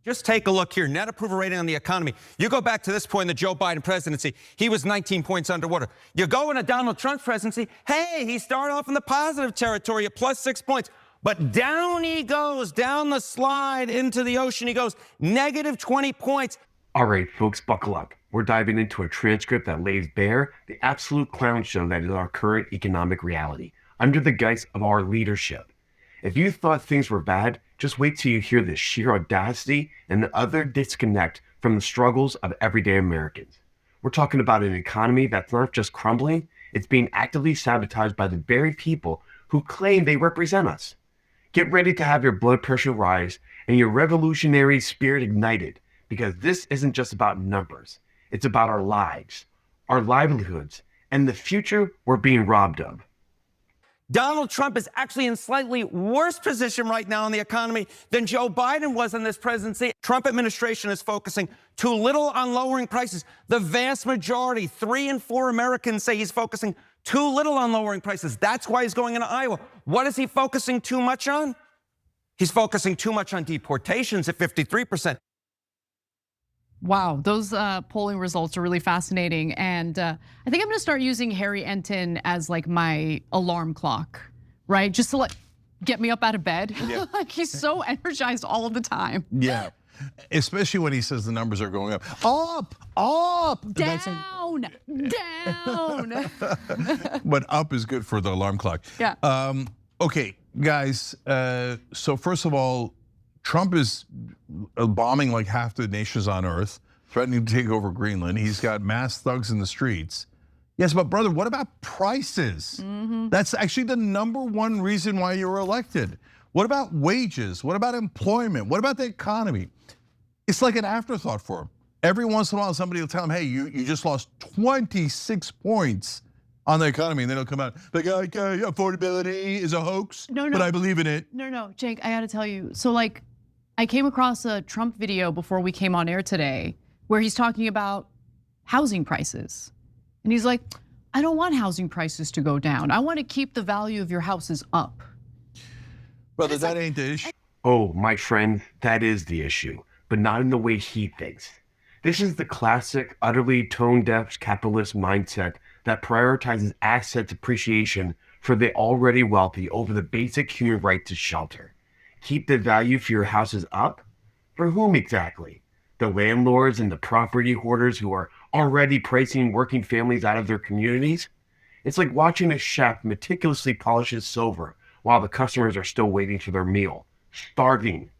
Just take a look here. Net approval rating on the economy. You go back to this point in the Joe Biden presidency, he was 19 points underwater. You go into Donald Trump's presidency, hey, he started off in the positive territory at plus 6 points. But down he goes, down the slide into the ocean he goes, negative 20 points. All right, folks, buckle up. We're diving into a transcript that lays bare the absolute clown show that is our current economic reality, under the guise of our leadership. If you thought things were bad, just wait till you hear the sheer audacity and the utter disconnect from the struggles of everyday Americans. We're talking about an economy that's not just crumbling, it's being actively sabotaged by the very people who claim they represent us. Get ready to have your blood pressure rise and your revolutionary spirit ignited, because this isn't just about numbers. It's about our lives, our livelihoods, and the future we're being robbed of. Donald Trump is actually in slightly worse position right now in the economy than Joe Biden was in this presidency. Trump administration is focusing too little on lowering prices. The vast majority, 3 in 4 Americans, say he's focusing too little on lowering prices. That's why he's going into Iowa. What is he focusing too much on? He's focusing too much on deportations at 53%. Wow, those polling results are really fascinating. And I think I'm gonna start using Harry Enton as like my alarm clock, right? Just to get me up out of bed. Yeah. Like he's so energized all of the time. Yeah, especially when he says the numbers are going up, down. But up is good for the alarm clock. Yeah. Okay, guys, so first of all, Trump is bombing like half the nations on earth, threatening to take over Greenland. He's got mass thugs in the streets. Yes, but brother, what about prices? That's actually the #1 reason why you were elected. What about wages? What about employment? What about the economy? It's like an afterthought for him. Every once in a while, somebody will tell him, hey, you just lost 26 points on the economy, and then he'll come out like, affordability is a hoax, but I believe in it. No, Jake, I gotta tell you. So like, I came across a Trump video before we came on air today where he's talking about housing prices. And he's like, I don't want housing prices to go down. I want to keep the value of your houses up. Brother, that ain't the issue. Oh, my friend, that is the issue, but not in the way he thinks. This is the classic, utterly tone-deaf capitalist mindset that prioritizes asset depreciation for the already wealthy over the basic human right to shelter. Keep the value for your houses up? For whom exactly? The landlords and the property hoarders who are already pricing working families out of their communities? It's like watching a chef meticulously polish his silver while the customers are still waiting for their meal, starving.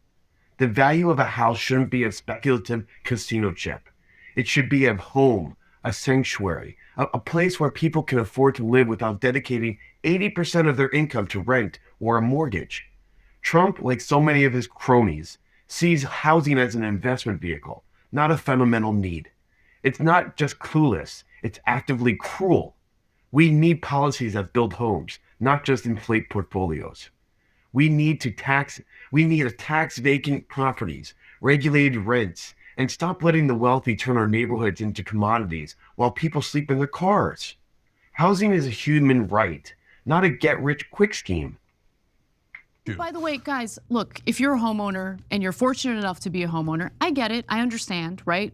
The value of a house shouldn't be a speculative casino chip. It should be a home, a sanctuary, a place where people can afford to live without dedicating 80% of their income to rent or a mortgage. Trump, like so many of his cronies, sees housing as an investment vehicle, not a fundamental need. It's not just clueless, it's actively cruel. We need policies that build homes, not just inflate portfolios. We need to tax vacant properties, regulated rents, and stop letting the wealthy turn our neighborhoods into commodities while people sleep in their cars. Housing is a human right, not a get-rich-quick scheme. By the way, guys, look, if you're a homeowner and you're fortunate enough to be a homeowner, I get it, I understand, right?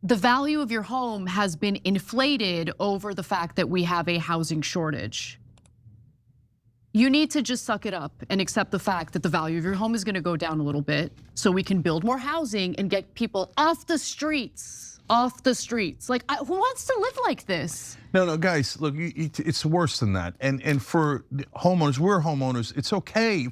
The value of your home has been inflated over the fact that we have a housing shortage. You need to just suck it up and accept the fact that the value of your home is gonna go down a little bit so we can build more housing and get people off the streets. Like, who wants to live like this? No, guys, look, it's worse than that. And for homeowners, we're homeowners, it's okay.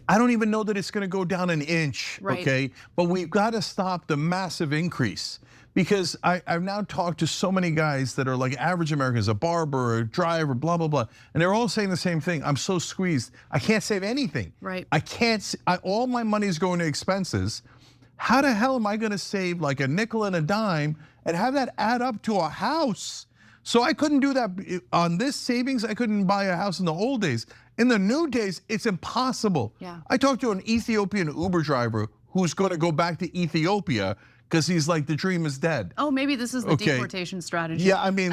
I don't even know that it's gonna go down an inch, right. Okay? But we've gotta stop the massive increase. Because I've now talked to so many guys that are like average Americans, a barber, a driver, blah, blah, blah. And they're all saying the same thing. I'm so squeezed, I can't save anything. Right. I can't, all my money is going to expenses. How the hell am I gonna save like a nickel and a dime and have that add up to a house? So I couldn't do that on this savings. I couldn't buy a house in the old days. In the new days, it's impossible. Yeah. I talked to an Ethiopian Uber driver who's gonna go back to Ethiopia because he's like, the dream is dead. Oh, maybe this is the deportation strategy. Yeah, I mean,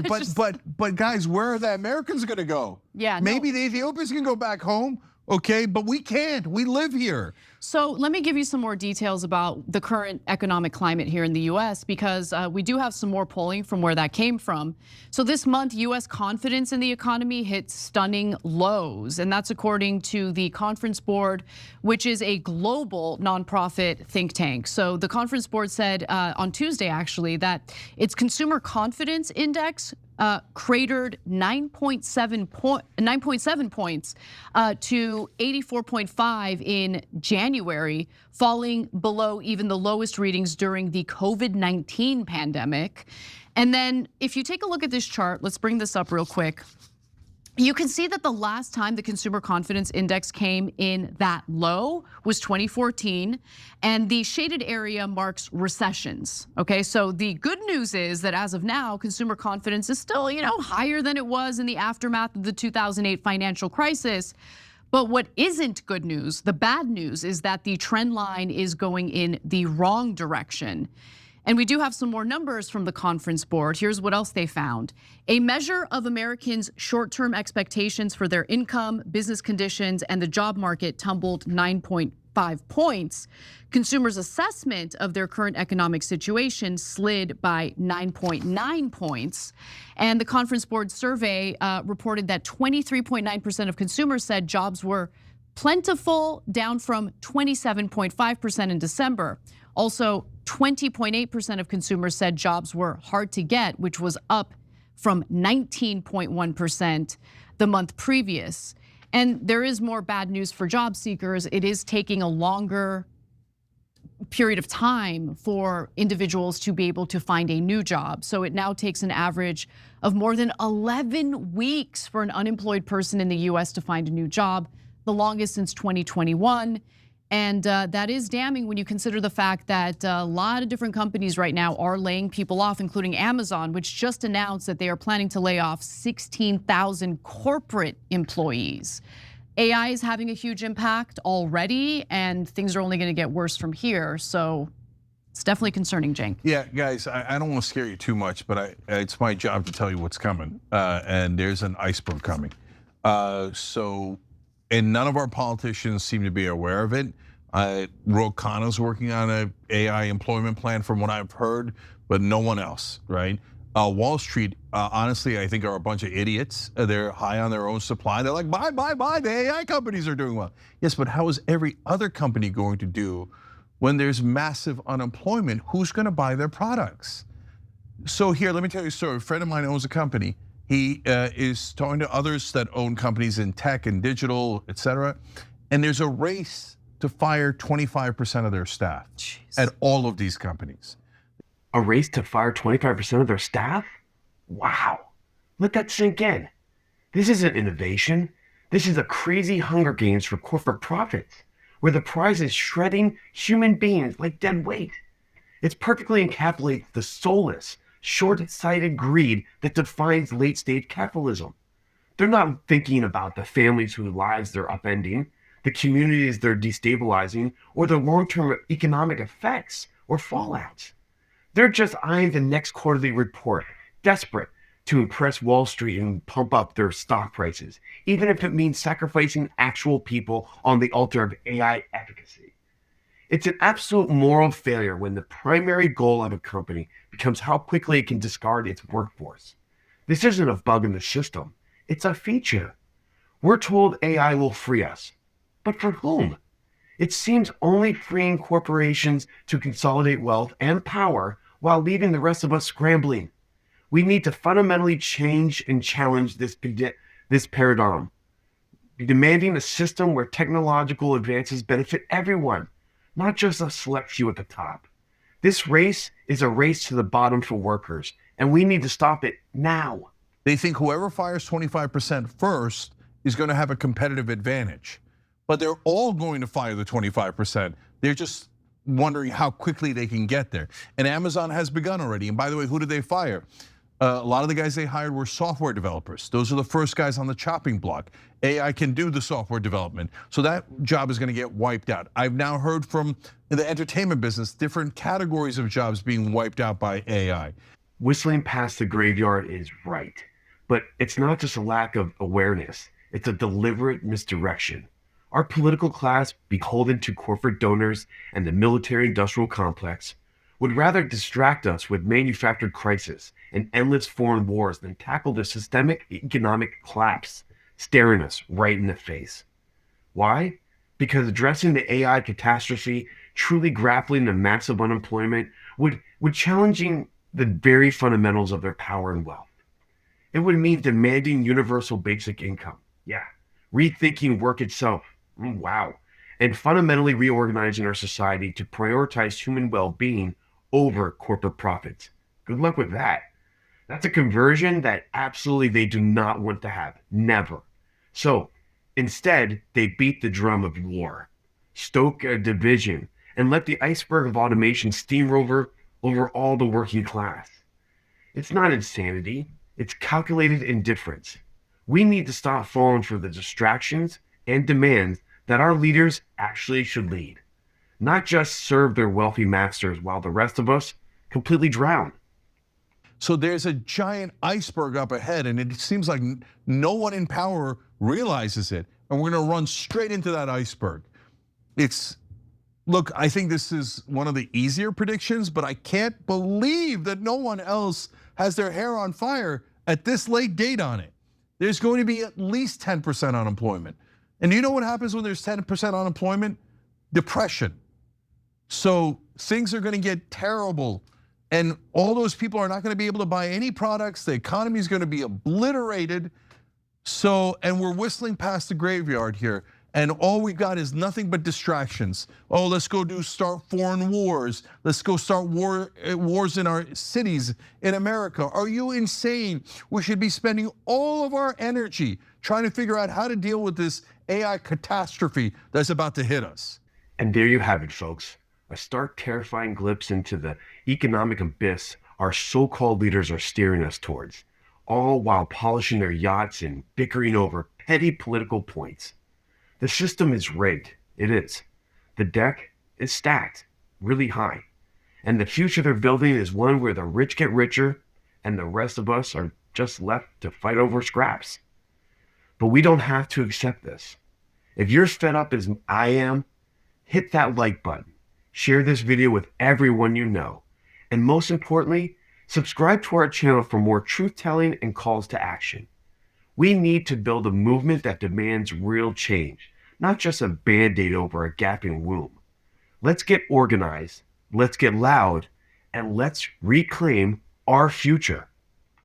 but guys, where are the Americans gonna go? Yeah, maybe the Ethiopians can go back home. okay? But we can't. We live here. So let me give you some more details about the current economic climate here in the US, because we do have some more polling from where that came from. So this month, US confidence in the economy hit stunning lows, and that's according to the Conference Board, which is a global nonprofit think tank. So the Conference Board said on Tuesday, actually, that its consumer confidence index cratered 9.7 points to 84.5 in January, falling below even the lowest readings during the COVID-19 pandemic. And then if you take a look at this chart, let's bring this up real quick. You can see that the last time the consumer confidence index came in that low was 2014, and the shaded area marks recessions. Okay, so the good news is that as of now, consumer confidence is still, higher than it was in the aftermath of the 2008 financial crisis. But what isn't good news, the bad news, is that the trend line is going in the wrong direction. And we do have some more numbers from the Conference Board. Here's what else they found. A measure of Americans' short-term expectations for their income, business conditions, and the job market tumbled 9.5 points. Consumers' assessment of their current economic situation slid by 9.9 points. And the Conference Board survey reported that 23.9% of consumers said jobs were plentiful, down from 27.5% in December. Also, 20.8% of consumers said jobs were hard to get, which was up from 19.1% the month previous. And there is more bad news for job seekers. It is taking a longer period of time for individuals to be able to find a new job. So it now takes an average of more than 11 weeks for an unemployed person in the US to find a new job, the longest since 2021. And that is damning when you consider the fact that a lot of different companies right now are laying people off, including Amazon, which just announced that they are planning to lay off 16,000 corporate employees. AI is having a huge impact already, and things are only going to get worse from here. So it's definitely concerning, Cenk. Yeah, guys, I don't want to scare you too much, but it's my job to tell you what's coming. And there's an iceberg coming. And none of our politicians seem to be aware of it. Ro Khanna's working on an AI employment plan from what I've heard, but no one else, right? Wall Street, honestly, I think are a bunch of idiots. They're high on their own supply. They're like, buy, the AI companies are doing well. Yes, but how is every other company going to do when there's massive unemployment? Who's gonna buy their products? So here, let me tell you a story. A friend of mine owns a company. He is talking to others that own companies in tech and digital, et cetera. And there's a race to fire 25% of their staff at all of these companies. A race to fire 25% of their staff? Wow, let that sink in. This isn't innovation. This is a crazy Hunger Games for corporate profits, where the prize is shredding human beings like dead weight. It perfectly encapsulates the soulless, short-sighted greed that defines late-stage capitalism. They're not thinking about the families whose lives they're upending, the communities they're destabilizing, or the long-term economic effects or fallouts. They're just eyeing the next quarterly report, desperate to impress Wall Street and pump up their stock prices, even if it means sacrificing actual people on the altar of AI efficacy. It's an absolute moral failure when the primary goal of a company becomes how quickly it can discard its workforce. This isn't a bug in the system, it's a feature. We're told AI will free us, but for whom? It seems only freeing corporations to consolidate wealth and power while leaving the rest of us scrambling. We need to fundamentally change and challenge this paradigm, demanding a system where technological advances benefit everyone, not just a select few at the top. This race is a race to the bottom for workers, and we need to stop it now. They think whoever fires 25% first is going to have a competitive advantage, but they're all going to fire the 25%. They're just wondering how quickly they can get there. And Amazon has begun already. And by the way, who did they fire? A lot of the guys they hired were software developers. Those are the first guys on the chopping block. AI can do the software development. So that job is gonna get wiped out. I've now heard from the entertainment business, different categories of jobs being wiped out by AI. Whistling past the graveyard is right, but it's not just a lack of awareness, it's a deliberate misdirection. Our political class, beholden to corporate donors and the military-industrial complex, would rather distract us with manufactured crisis and endless foreign wars than tackle the systemic economic collapse staring us right in the face. Why? Because addressing the AI catastrophe, truly grappling the massive unemployment, would challenging the very fundamentals of their power and wealth. It would mean demanding universal basic income. Yeah. Rethinking work itself. Wow. And fundamentally reorganizing our society to prioritize human well-being over corporate profits. Good luck with that. That's a conversion that absolutely they do not want to have. Never. So instead, they beat the drum of war, stoke a division, and let the iceberg of automation steamroll over all the working class. It's not insanity. It's calculated indifference. We need to stop falling for the distractions and demands that our leaders actually should lead, not just serve their wealthy masters while the rest of us completely drown. So there's a giant iceberg up ahead, and it seems like no one in power realizes it, and we're gonna run straight into that iceberg. Look, I think this is one of the easier predictions, but I can't believe that no one else has their hair on fire at this late date on it. There's going to be at least 10% unemployment. And you know what happens when there's 10% unemployment? Depression. So things are gonna get terrible, and all those people are not gonna be able to buy any products. The economy is gonna be obliterated. And we're whistling past the graveyard here, and all we got is nothing but distractions. Oh, let's go start foreign wars. Let's go start wars in our cities in America. Are you insane? We should be spending all of our energy trying to figure out how to deal with this AI catastrophe that's about to hit us. And there you have it, folks. A stark, terrifying glimpse into the economic abyss our so-called leaders are steering us towards, all while polishing their yachts and bickering over petty political points. The system is rigged. It is. The deck is stacked really high. And the future they're building is one where the rich get richer and the rest of us are just left to fight over scraps. But we don't have to accept this. If you're fed up as I am, hit that like button. Share this video with everyone you know. And most importantly, subscribe to our channel for more truth-telling and calls to action. We need to build a movement that demands real change, not just a band-aid over a gaping wound. Let's get organized, let's get loud, and let's reclaim our future.